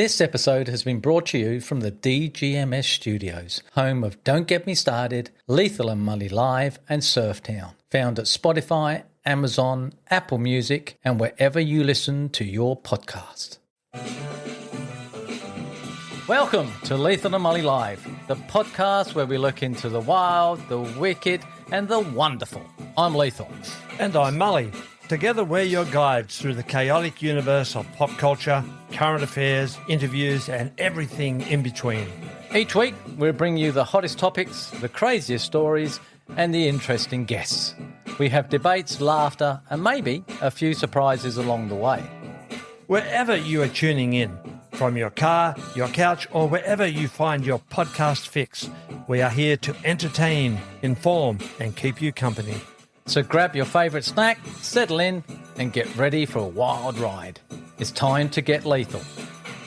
This episode has been brought to you from the DGMS Studios, home of Don't Get Me Started, Lethal and Mully Live and Surftown. Found at Spotify, Amazon, Apple Music and wherever you listen to your podcast. Welcome to Lethal and Mully Live, the podcast where we look into the wild, the wicked and the wonderful. I'm Lethal. And I'm Mully. Together we're your guides through the chaotic universe of pop culture, current affairs, interviews and everything in between. Each week we'll bring you the hottest topics, the craziest stories and the interesting guests. We have debates, laughter and maybe a few surprises along the way. Wherever you are tuning in, from your car, your couch or wherever you find your podcast fix, we are here to entertain, inform and keep you company. So grab your favourite snack, settle in and get ready for a wild ride. It's time to get lethal.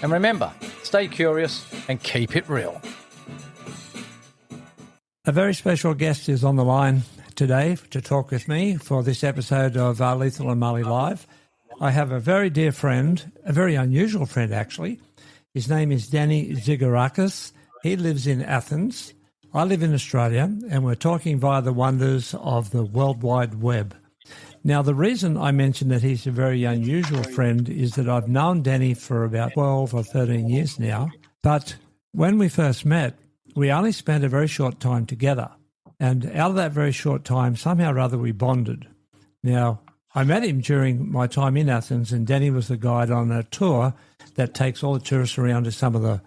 And remember, stay curious and keep it real. A very special guest is on the line today to talk with me for this episode of Lethal and Mully Live. I have a very dear friend, a very unusual friend actually. His name is Danny Zygourakis. He lives in Athens. I live in Australia, and we're talking via the wonders of the World Wide Web. Now, the reason I mention that he's a very unusual friend is that I've known Danny for about 12 or 13 years now, but when we first met, we only spent a very short time together, and out of that very short time, somehow or other, we bonded. Now, I met him during my time in Athens, and Danny was the guide on a tour that takes all the tourists around to some of the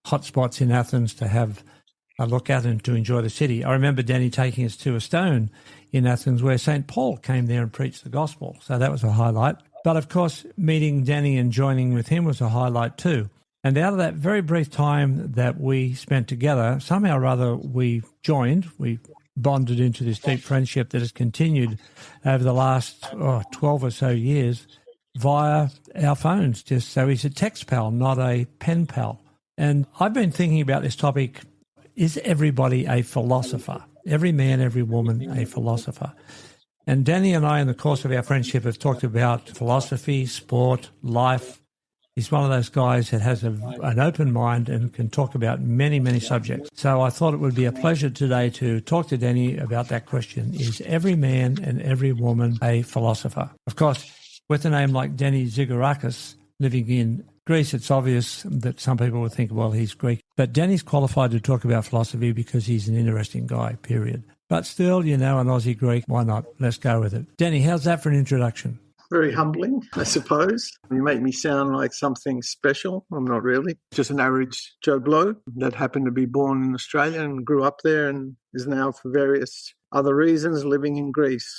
hot spots in Athens to have a look at and to enjoy the city. I remember Danny taking us to a stone in Athens where St. Paul came there and preached the gospel. So that was a highlight. But of course, meeting Danny and joining with him was a highlight too. And out of that very brief time that we spent together, somehow or other we bonded into this deep friendship that has continued over the last 12 or so years via our phones. So he's a text pal, not a pen pal. And I've been thinking about this topic. Is everybody a philosopher? Every man, every woman, a philosopher. And Danny and I, in the course of our friendship, have talked about philosophy, sport, life. He's one of those guys that has an open mind and can talk about many, many subjects. So I thought it would be a pleasure today to talk to Danny about that question. Is every man and every woman a philosopher? Of course, with a name like Danny Zygourakis living in Greece, it's obvious that some people would think, well, he's Greek. But Danny's qualified to talk about philosophy because he's an interesting guy, period. But still, an Aussie Greek, why not? Let's go with it. Danny, how's that for an introduction? Very humbling, I suppose. You make me sound like something special. I'm not really. Just an average Joe Blow that happened to be born in Australia and grew up there and is now, for various other reasons, living in Greece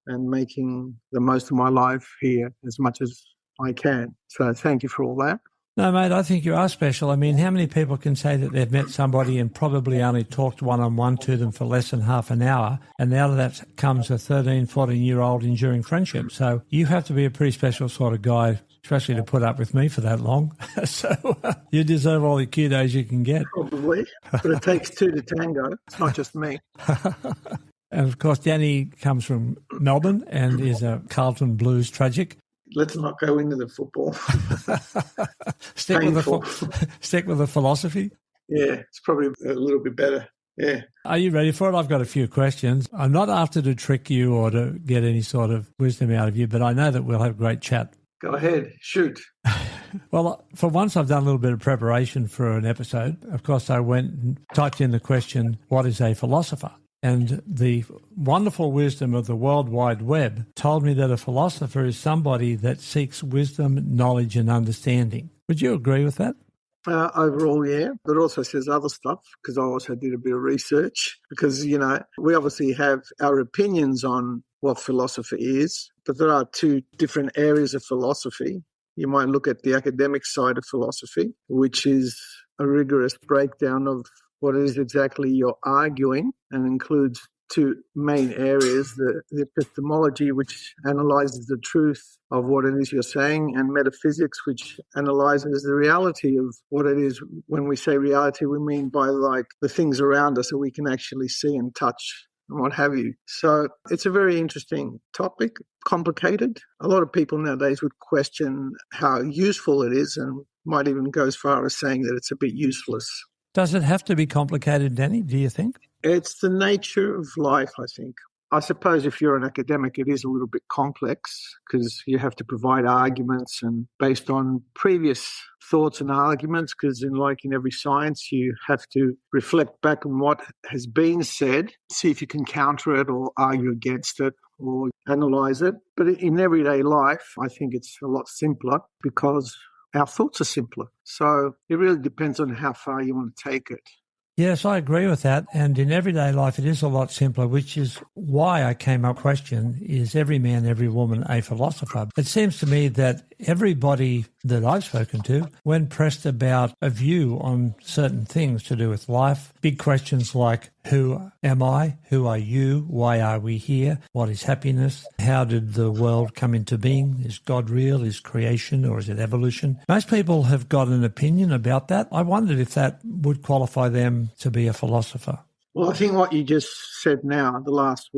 and making the most of my life here as much as I can. So thank you for all that. No, mate, I think you are special. I mean, how many people can say that they've met somebody and probably only talked one-on-one to them for less than half an hour, and out of that comes a 13, 14-year-old enduring friendship. So you have to be a pretty special sort of guy, especially to put up with me for that long. So you deserve all the kudos you can get. Probably, but it takes two to tango. It's not just me. And, of course, Danny comes from Melbourne and is a Carlton Blues tragic. Let's not go into the football. Stick with the philosophy. Yeah, it's probably a little bit better. Yeah. Are you ready for it? I've got a few questions. I'm not after to trick you or to get any sort of wisdom out of you, but I know that we'll have a great chat. Go ahead. Shoot. Well, for once, I've done a little bit of preparation for an episode. Of course, I went and typed in the question, what is a philosopher? And the wonderful wisdom of the World Wide Web told me that a philosopher is somebody that seeks wisdom, knowledge and understanding. Would you agree with that? Overall, yeah. But it also says other stuff because I also did a bit of research because, we obviously have our opinions on what philosophy is, but there are two different areas of philosophy. You might look at the academic side of philosophy, which is a rigorous breakdown of what it is exactly you're arguing and includes two main areas, the epistemology, which analyzes the truth of what it is you're saying, and metaphysics, which analyzes the reality of what it is. When we say reality, we mean by like the things around us that we can actually see and touch and what have you. So it's a very interesting topic, complicated. A lot of people nowadays would question how useful it is and might even go as far as saying that it's a bit useless. Does it have to be complicated, Danny, do you think? It's the nature of life, I think. I suppose if you're an academic, it is a little bit complex because you have to provide arguments and based on previous thoughts and arguments, because in every science, you have to reflect back on what has been said, see if you can counter it or argue against it or analyze it. But in everyday life, I think it's a lot simpler because our thoughts are simpler. So it really depends on how far you want to take it. Yes, I agree with that. And in everyday life, it is a lot simpler, which is why I came up with the question, is every man, every woman a philosopher? It seems to me that everybody that I've spoken to, when pressed about a view on certain things to do with life, big questions like, who am I? Who are you? Why are we here? What is happiness? How did the world come into being? Is God real? Is creation or is it evolution? Most people have got an opinion about that. I wondered if that would qualify them to be a philosopher. Well, I think what you just said now, the last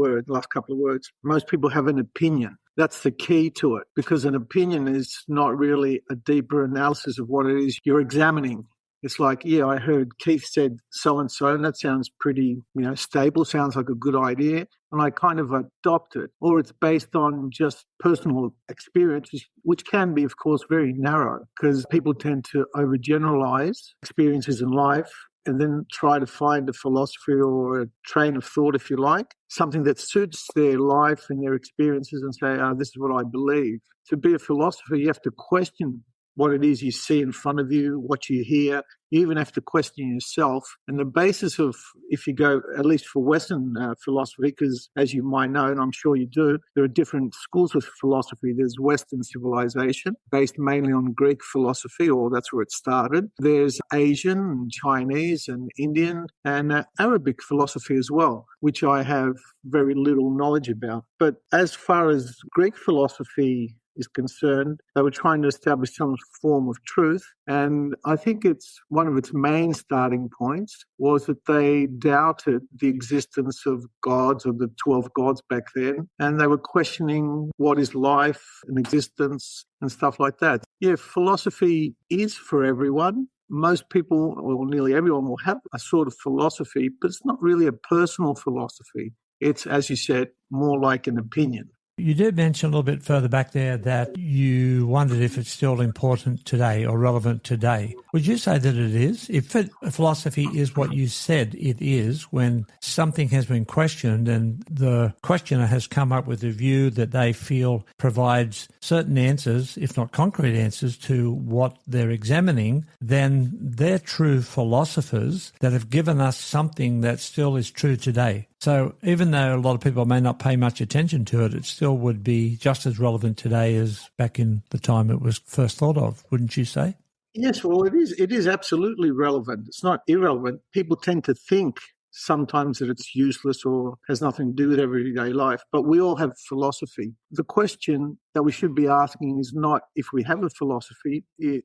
couple of words, most people have an opinion. That's the key to it, because an opinion is not really a deeper analysis of what it is you're examining. It's like, yeah, I heard Keith said so-and-so, and that sounds pretty, stable, sounds like a good idea, and I kind of adopt it. Or it's based on just personal experiences, which can be, of course, very narrow, because people tend to overgeneralize experiences in life and then try to find a philosophy or a train of thought, if you like, something that suits their life and their experiences and say, this is what I believe. To be a philosopher, you have to question what it is you see in front of you, what you hear. You even have to question yourself. And the basis of, if you go, at least for Western philosophy, because as you might know, and I'm sure you do, there are different schools of philosophy. There's Western civilization, based mainly on Greek philosophy, or that's where it started. There's Asian, and Chinese, and Indian, and Arabic philosophy as well, which I have very little knowledge about. But as far as Greek philosophy is concerned, they were trying to establish some form of truth. And I think it's one of its main starting points was that they doubted the existence of gods, or the 12 gods back then. And they were questioning what is life and existence and stuff like that. Yeah, philosophy is for everyone. Most people, or nearly everyone, will have a sort of philosophy, but it's not really a personal philosophy. It's, as you said, more like an opinion. You did mention a little bit further back there that you wondered if it's still important today or relevant today. Would you say that it is? If philosophy is what you said it is, when something has been questioned and the questioner has come up with a view that they feel provides certain answers, if not concrete answers, to what they're examining, then they're true philosophers that have given us something that still is true today. So even though a lot of people may not pay much attention to it, it still would be just as relevant today as back in the time it was first thought of, wouldn't you say? Yes, well, it is. It is absolutely relevant. It's not irrelevant. People tend to think sometimes that it's useless or has nothing to do with everyday life, but we all have philosophy. The question that we should be asking is not if we have a philosophy, the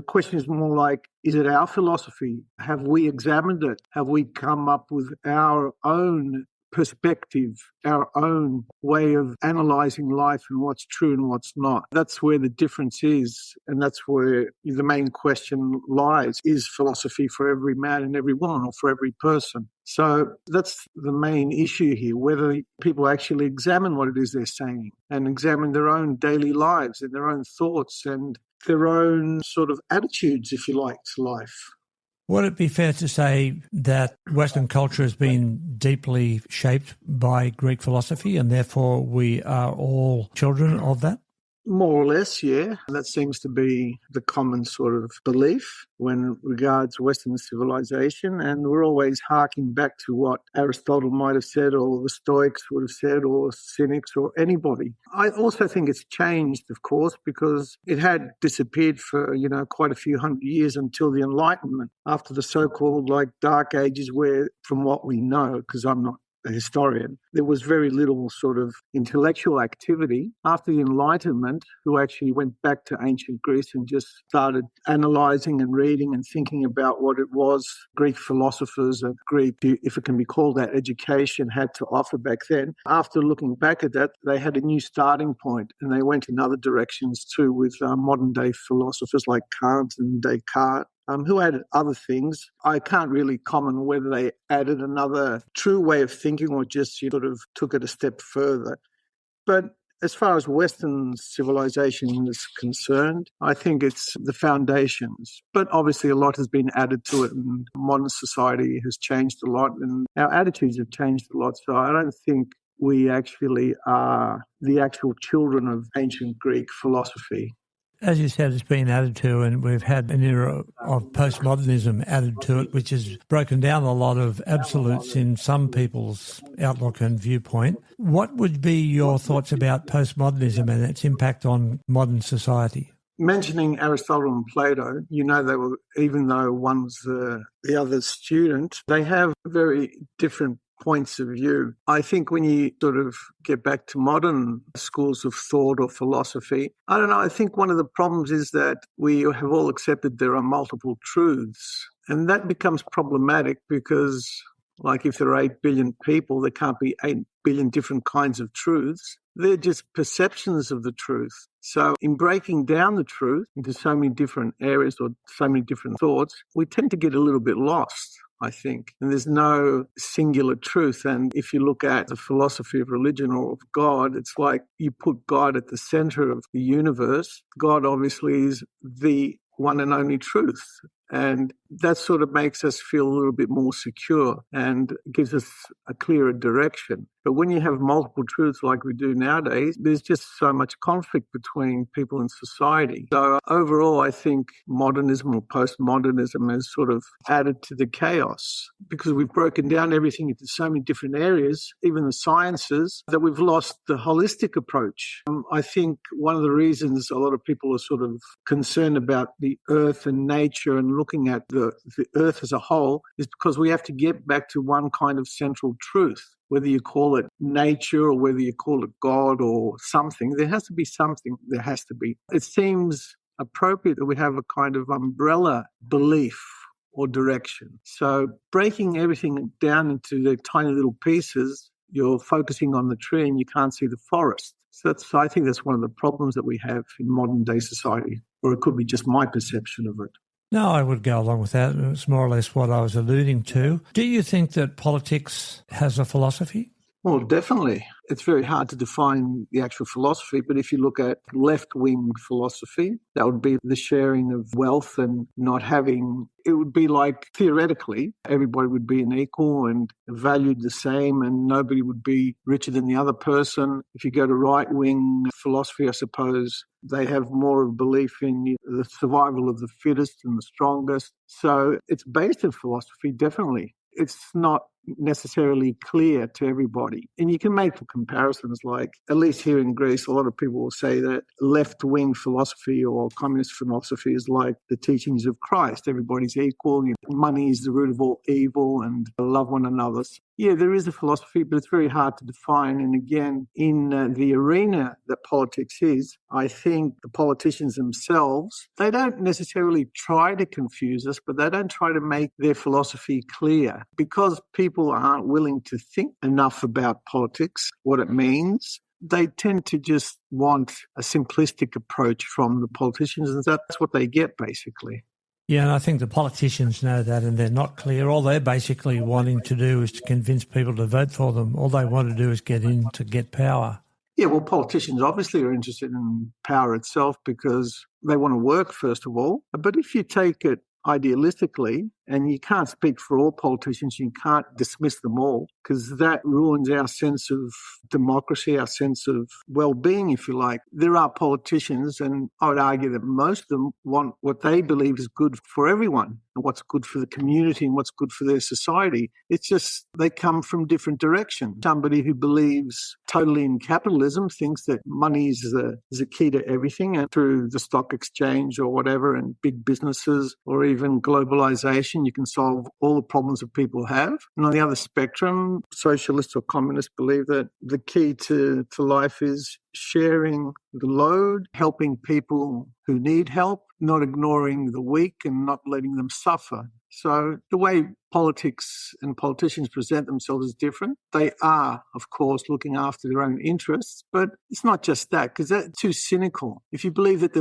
question is more like, is it our philosophy? Have we examined it? Have we come up with our own perspective, our own way of analysing life and what's true and what's not? That's where the difference is, and that's where the main question lies. Is philosophy for every man and every woman, or for every person? So that's the main issue here, whether people actually examine what it is they're saying and examine their own daily lives and their own thoughts and their own sort of attitudes, if you like, to life. Would it be fair to say that Western culture has been deeply shaped by Greek philosophy and therefore we are all children of that? More or less, yeah. That seems to be the common sort of belief when regards Western civilization. And we're always harking back to what Aristotle might have said, or the Stoics would have said, or cynics, or anybody. I also think it's changed, of course, because it had disappeared for, quite a few hundred years until the Enlightenment, after the so-called Dark Ages, where, from what we know, because I'm not a historian, there was very little sort of intellectual activity after the Enlightenment, who actually went back to ancient Greece and just started analysing and reading and thinking about what it was Greek philosophers and Greek, if it can be called that, education had to offer back then. After looking back at that, they had a new starting point, and they went in other directions too with modern-day philosophers like Kant and Descartes, who added other things. I can't really comment whether they added another true way of thinking or just sort of took it a step further. But as far as Western civilization is concerned, I think it's the foundations. But obviously a lot has been added to it, and modern society has changed a lot, and our attitudes have changed a lot. So I don't think we actually are the actual children of ancient Greek philosophy. As you said, it's been added to, and we've had an era of postmodernism added to it, which has broken down a lot of absolutes in some people's outlook and viewpoint. What would be your thoughts about postmodernism and its impact on modern society? Mentioning Aristotle and Plato, you know, they were, even though one's the other's student, they have very different points of view. I think when you sort of get back to modern schools of thought or philosophy, I don't know, I think one of the problems is that we have all accepted there are multiple truths. And that becomes problematic because, like, if there are 8 billion people, there can't be 8 billion different kinds of truths. They're just perceptions of the truth. So in breaking down the truth into so many different areas or so many different thoughts, we tend to get a little bit lost, I think. And there's no singular truth. And if you look at the philosophy of religion or of God, it's like you put God at the center of the universe. God obviously is the one and only truth. And that sort of makes us feel a little bit more secure and gives us a clearer direction. But when you have multiple truths like we do nowadays, there's just so much conflict between people in society. So overall, I think modernism or postmodernism has sort of added to the chaos because we've broken down everything into so many different areas, even the sciences, that we've lost the holistic approach. I think one of the reasons a lot of people are sort of concerned about the earth and nature and looking at the earth as a whole is because we have to get back to one kind of central truth. Whether you call it nature or whether you call it God or something, there has to be something. There has to be. It seems appropriate that we have a kind of umbrella belief or direction. So breaking everything down into the tiny little pieces, you're focusing on the tree and you can't see the forest. So I think that's one of the problems that we have in modern day society, or it could be just my perception of it. No, I would go along with that. It's more or less what I was alluding to. Do you think that politics has a philosophy? Well, definitely. It's very hard to define the actual philosophy, but if you look at left-wing philosophy, that would be the sharing of wealth and not having, it would be like theoretically, everybody would be an equal and valued the same and nobody would be richer than the other person. If you go to right-wing philosophy, I suppose they have more of a belief in the survival of the fittest and the strongest. So it's based in philosophy, definitely. It's not necessarily clear to everybody. And you can make comparisons like, at least here in Greece, a lot of people will say that left-wing philosophy or communist philosophy is like the teachings of Christ. Everybody's equal, money is the root of all evil and love one another. Yeah, there is a philosophy, but it's very hard to define. And again, in the arena that politics is, I think the politicians themselves, they don't necessarily try to confuse us, but they don't try to make their philosophy clear. Because people aren't willing to think enough about politics, what it means, they tend to just want a simplistic approach from the politicians, and that's what they get, basically. Yeah, and I think the politicians know that and they're not clear. All they're basically wanting to do is to convince people to vote for them. All they want to do is get in to get power. Yeah, well, politicians obviously are interested in power itself because they want to work, first of all. But if you take it idealistically, and you can't speak for all politicians, you can't dismiss them all, because that ruins our sense of democracy, our sense of well-being, if you like. There are politicians, and I would argue that most of them want what they believe is good for everyone, and what's good for the community and what's good for their society. It's just they come from different directions. Somebody who believes totally in capitalism thinks that money is the key to everything, and through the stock exchange or whatever, and big businesses or even globalization, politician, you can solve all the problems that people have. And on the other spectrum, socialists or communists believe that the key to life is sharing the load, helping people who need help, not ignoring the weak and not letting them suffer. So the way politics and politicians present themselves is different. They are, of course, looking after their own interests, but it's not just that, because that's too cynical. If you believe that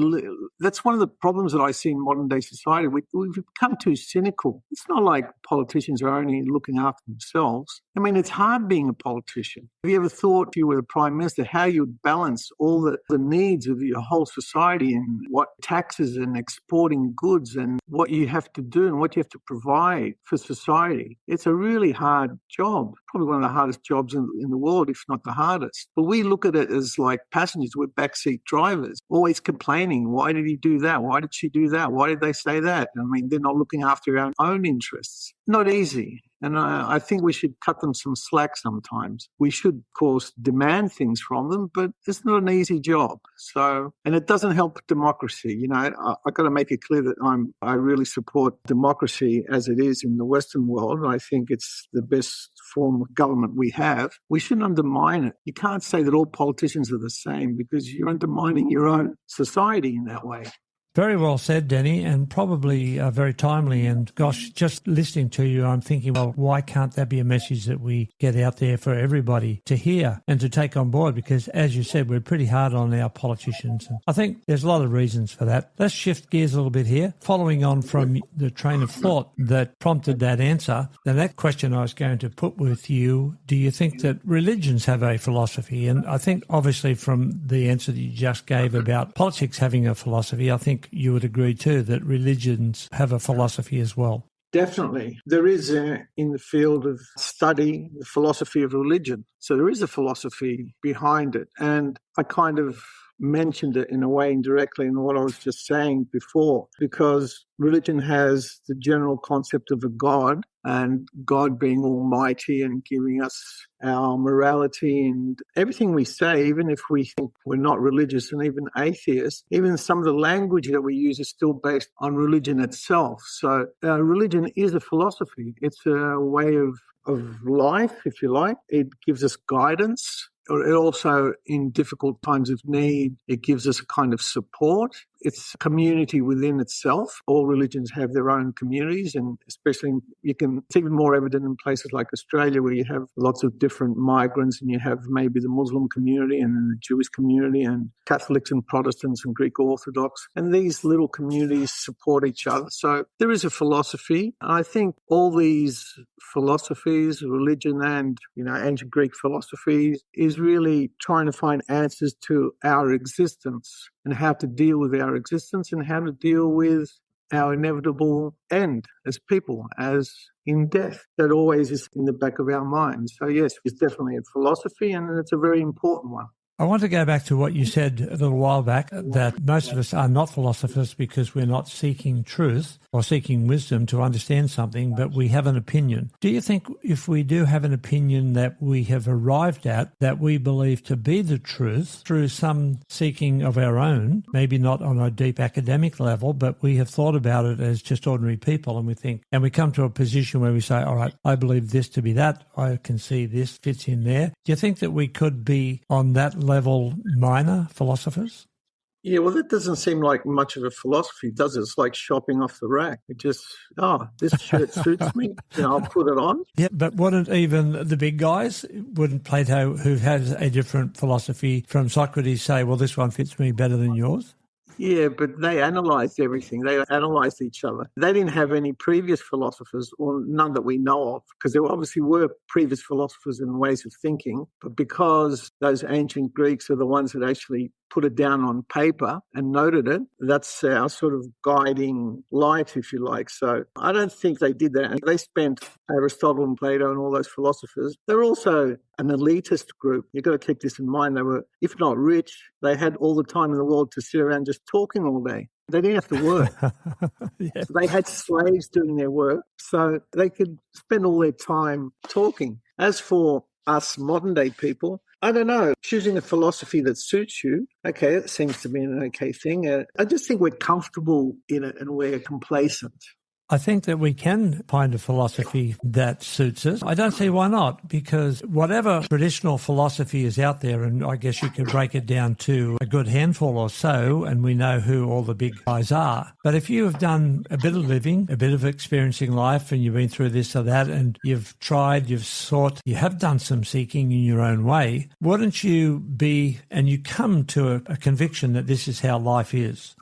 that's one of the problems that I see in modern day society. We've become too cynical. It's not like politicians are only looking after themselves. I mean, it's hard being a politician. Have you ever thought, if you were the Prime Minister, how you'd balance all the needs of your whole society and what taxes and exporting goods and what you have to do and what you have to provide for society? It's a really hard job, probably one of the hardest jobs in the world, if not the hardest. But we look at it as like passengers, we're backseat drivers, always complaining. Why did he do that? Why did she do that? Why did they say that? I mean, they're not looking after our own interests. Not easy. And I think we should cut them some slack sometimes. We should, of course, demand things from them, but it's not an easy job. So, and it doesn't help democracy. You know, I've got to make it clear that I really support democracy as it is in the Western world. I think it's the best form of government we have. We shouldn't undermine it. You can't say that all politicians are the same, because you're undermining your own society in that way. Very well said, Danny, and probably very timely. And gosh, just listening to you, I'm thinking, well, why can't that be a message that we get out there for everybody to hear and to take on board? Because as you said, we're pretty hard on our politicians. And I think there's a lot of reasons for that. Let's shift gears a little bit here. Following on from the train of thought that prompted that answer, the next question I was going to put with you, do you think that religions have a philosophy? And I think obviously from the answer that you just gave about politics having a philosophy, I think you would agree too that religions have a philosophy as well. Definitely. There is in the field of study, the philosophy of religion. So there is a philosophy behind it. And I kind of mentioned it in a way indirectly in what I was just saying before, because religion has the general concept of a God, and God being almighty and giving us our morality and everything we say, even if we think we're not religious and even atheists, even some of the language that we use is still based on religion itself. So religion is a philosophy. It's a way of life, if you like. It gives us guidance. It also, in difficult times of need, it gives us a kind of support. It's a community within itself. All religions have their own communities, and especially it's even more evident in places like Australia, where you have lots of different migrants, and you have maybe the Muslim community and then the Jewish community and Catholics and Protestants and Greek Orthodox. And these little communities support each other. So there is a philosophy. I think all these philosophies, religion and, ancient Greek philosophies, is really trying to find answers to our existence and how to deal with our existence and how to deal with our inevitable end as people, as in death. That always is in the back of our minds. So yes, it's definitely a philosophy, and it's a very important one. I want to go back to what you said a little while back, that most of us are not philosophers because we're not seeking truth or seeking wisdom to understand something, but we have an opinion. Do you think if we do have an opinion that we have arrived at, that we believe to be the truth through some seeking of our own, maybe not on a deep academic level, but we have thought about it as just ordinary people, and we think, and we come to a position where we say, all right, I believe this to be that, I can see this fits in there. Do you think that we could be on that level minor philosophers? Yeah, well, that doesn't seem like much of a philosophy, does it? It's like shopping off the rack. It just, this shirt suits me, I'll put it on. Yeah, but wouldn't even the big guys, wouldn't Plato, who has a different philosophy from Socrates, say, well, this one fits me better than yours? Yeah, but they analysed everything. They analysed each other. They didn't have any previous philosophers, or none that we know of, because there obviously were previous philosophers and ways of thinking. But because those ancient Greeks are the ones that actually put it down on paper and noted it, that's our sort of guiding light, if you like. So I don't think they did that. And they spent, Aristotle and Plato and all those philosophers, they're also an elitist group. You've got to keep this in mind. They were, if not rich, they had all the time in the world to sit around just talking all day. They didn't have to work. Yeah. So they had slaves doing their work, so they could spend all their time talking. As for us modern day people, I don't know, choosing a philosophy that suits you, okay, it seems to be an okay thing. I just think we're comfortable in it and we're complacent. I think that we can find a philosophy that suits us. I don't see why not, because whatever traditional philosophy is out there, and I guess you could break it down to a good handful or so, and we know who all the big guys are. But if you have done a bit of living, a bit of experiencing life, and you've been through this or that, and you've tried, you've sought, you have done some seeking in your own way, wouldn't you be, and you come to a conviction that this is how life is?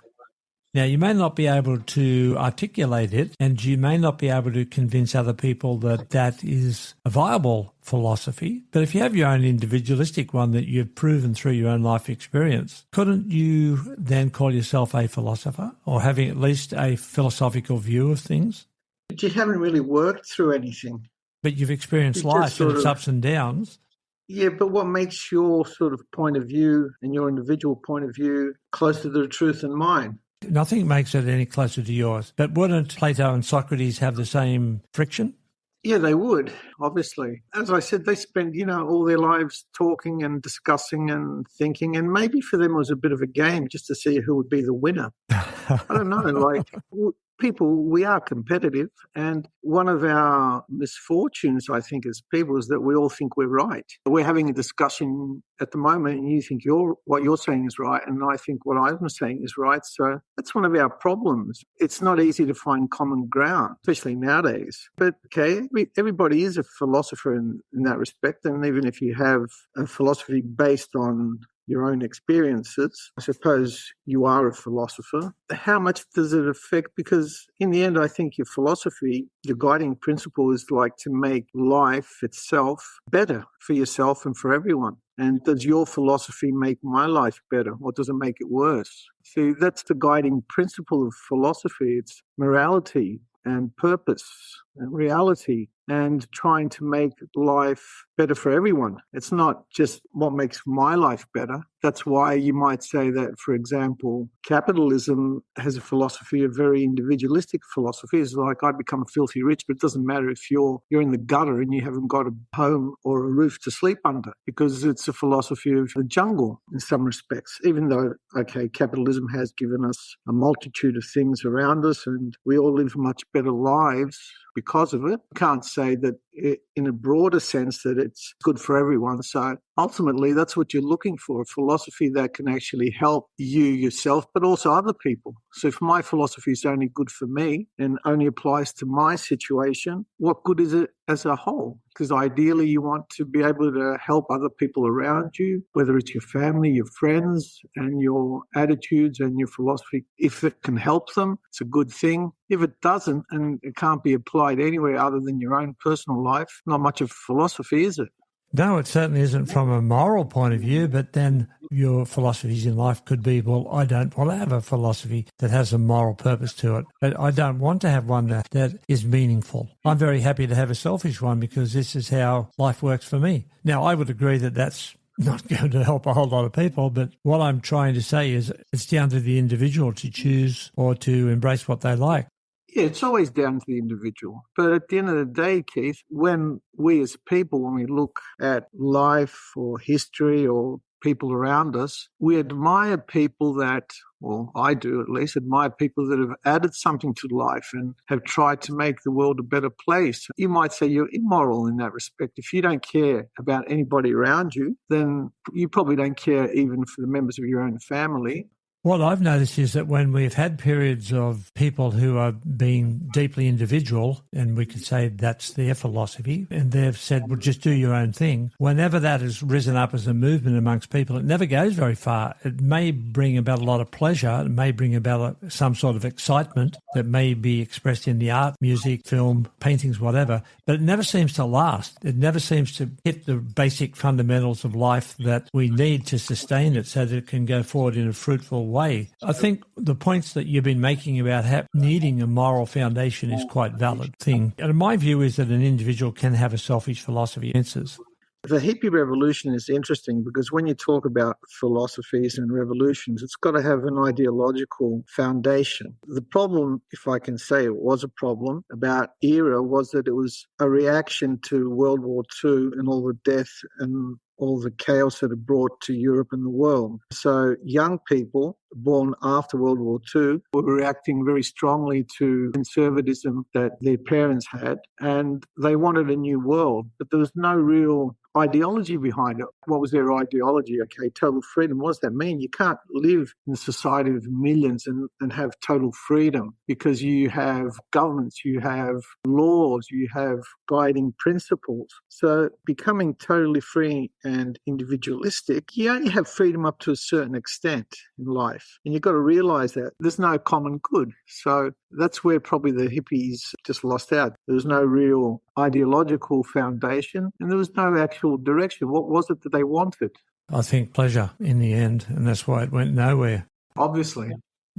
Now, you may not be able to articulate it, and you may not be able to convince other people that that is a viable philosophy. But if you have your own individualistic one that you've proven through your own life experience, couldn't you then call yourself a philosopher, or having at least a philosophical view of things? But you haven't really worked through anything. But you've experienced life and its ups and downs. Yeah, but what makes your sort of point of view and your individual point of view closer to the truth than mine? Nothing makes it any closer to yours. But wouldn't Plato and Socrates have the same friction? Yeah, they would, obviously. As I said, they spend, all their lives talking and discussing and thinking, and maybe for them it was a bit of a game just to see who would be the winner. I don't know, people, we are competitive, and one of our misfortunes, I think, as people is that we all think we're right. We're having a discussion at the moment, and you think what you're saying is right, and I think what I'm saying is right. So that's one of our problems. It's not easy to find common ground, especially nowadays. But, okay, everybody is a philosopher in that respect, and even if you have a philosophy based on your own experiences, I suppose you are a philosopher. How much does it affect? Because in the end, I think your philosophy, your guiding principle is like to make life itself better for yourself and for everyone. And does your philosophy make my life better, or does it make it worse? See, that's the guiding principle of philosophy. It's morality and purpose and reality, and trying to make life better for everyone. It's not just what makes my life better. That's why you might say that, for example, capitalism has a philosophy, a very individualistic philosophy. It's like, I become filthy rich, but it doesn't matter if you're in the gutter and you haven't got a home or a roof to sleep under, because it's a philosophy of the jungle in some respects, even though, okay, capitalism has given us a multitude of things around us and we all live much better lives because of it. Can't say that in a broader sense that it's good for everyone. So ultimately, that's what you're looking for, a philosophy that can actually help you yourself, but also other people. So if my philosophy is only good for me and only applies to my situation, what good is it as a whole? Because ideally you want to be able to help other people around you, whether it's your family, your friends, and your attitudes and your philosophy. If it can help them, it's a good thing. If it doesn't, and it can't be applied anywhere other than your own personal life, not much of philosophy, is it? No, it certainly isn't from a moral point of view, but then your philosophies in life could be, well, I don't want to have a philosophy that has a moral purpose to it, but I don't want to have one that is meaningful. I'm very happy to have a selfish one because this is how life works for me. Now, I would agree that that's not going to help a whole lot of people, but what I'm trying to say is it's down to the individual to choose or to embrace what they like. Yeah, it's always down to the individual. But at the end of the day, Keith, when we as people, when we look at life or history or people around us, we admire people that, well, I do at least, admire people that have added something to life and have tried to make the world a better place. You might say you're immoral in that respect. If you don't care about anybody around you, then you probably don't care even for the members of your own family. What I've noticed is that when we've had periods of people who are being deeply individual, and we could say that's their philosophy, and they've said, well, just do your own thing, whenever that has risen up as a movement amongst people, it never goes very far. It may bring about a lot of pleasure. It may bring about some sort of excitement that may be expressed in the art, music, film, paintings, whatever, but it never seems to last. It never seems to hit the basic fundamentals of life that we need to sustain it so that it can go forward in a fruitful way. I think the points that you've been making about needing a moral foundation is quite valid thing. And my view is that an individual can have a selfish philosophy. The hippie revolution is interesting because when you talk about philosophies and revolutions, it's got to have an ideological foundation. The problem, if I can say it was a problem about era, was that it was a reaction to World War II and all the death and all the chaos that it brought to Europe and the world. So young people born after World War II were reacting very strongly to conservatism that their parents had, and they wanted a new world, but there was no real ideology behind it. What was their ideology? Okay, total freedom. What does that mean? You can't live in a society of millions and have total freedom, because you have governments, you have laws, you have guiding principles. So becoming totally free and individualistic, you only have freedom up to a certain extent in life. And you've got to realize that there's no common good. So that's where probably the hippies just lost out. There was no real ideological foundation, and there was no actual direction. What was it that they wanted? I think pleasure in the end, and that's why it went nowhere. Obviously.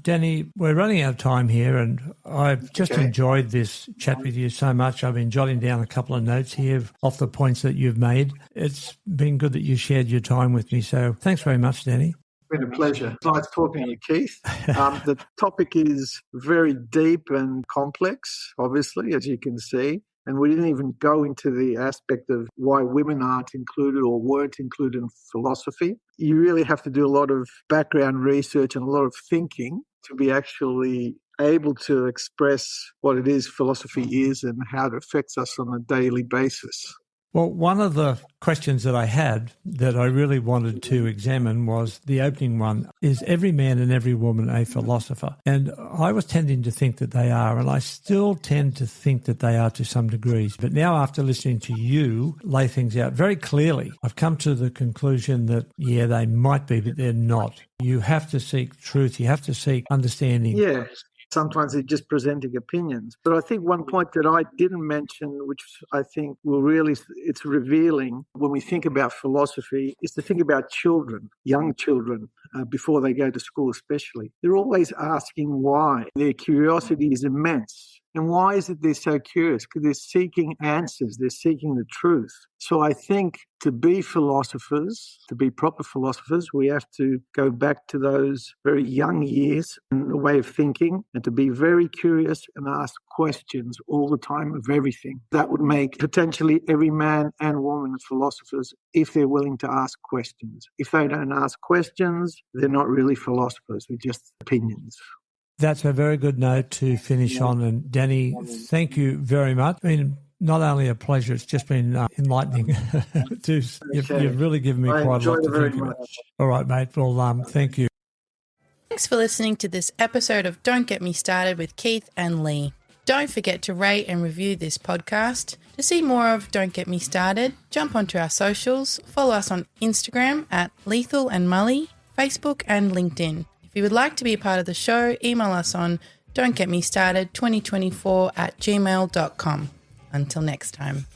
Danny, we're running out of time here, and I've just enjoyed this chat with you so much. I've been jotting down a couple of notes here off the points that you've made. It's been good that you shared your time with me, so thanks very much, Danny. It's been a pleasure. Nice talking to you, Keith. The topic is very deep and complex, obviously, as you can see. And we didn't even go into the aspect of why women aren't included or weren't included in philosophy. You really have to do a lot of background research and a lot of thinking to be actually able to express what it is philosophy is and how it affects us on a daily basis. Well, one of the questions that I had that I really wanted to examine was the opening one. Is every man and every woman a philosopher? And I was tending to think that they are, and I still tend to think that they are to some degrees. But now, after listening to you lay things out very clearly, I've come to the conclusion that, yeah, they might be, but they're not. You have to seek truth. You have to seek understanding. Yeah. Sometimes they're just presenting opinions. But I think one point that I didn't mention, which I think it's revealing when we think about philosophy, is to think about children, young children, before they go to school especially. They're always asking why. Their curiosity is immense. And why is it they're so curious? Because they're seeking answers. They're seeking the truth. So I think to be philosophers, to be proper philosophers, we have to go back to those very young years and the way of thinking, and to be very curious and ask questions all the time of everything. That would make potentially every man and woman philosophers if they're willing to ask questions. If they don't ask questions, they're not really philosophers. They're just opinions. That's a very good note to finish on. And Danny, thank you very much. I mean, not only a pleasure, it's just been enlightening. You've really given me quite a lot to think about. All right, mate. Well, thank you. Thanks for listening to this episode of Don't Get Me Started with Keith and Lee. Don't forget to rate and review this podcast. To see more of Don't Get Me Started, jump onto our socials. Follow us on Instagram at Lethal and Mully, Facebook and LinkedIn. If you would like to be a part of the show, email us on don'tgetmestarted2024@gmail.com. Until next time.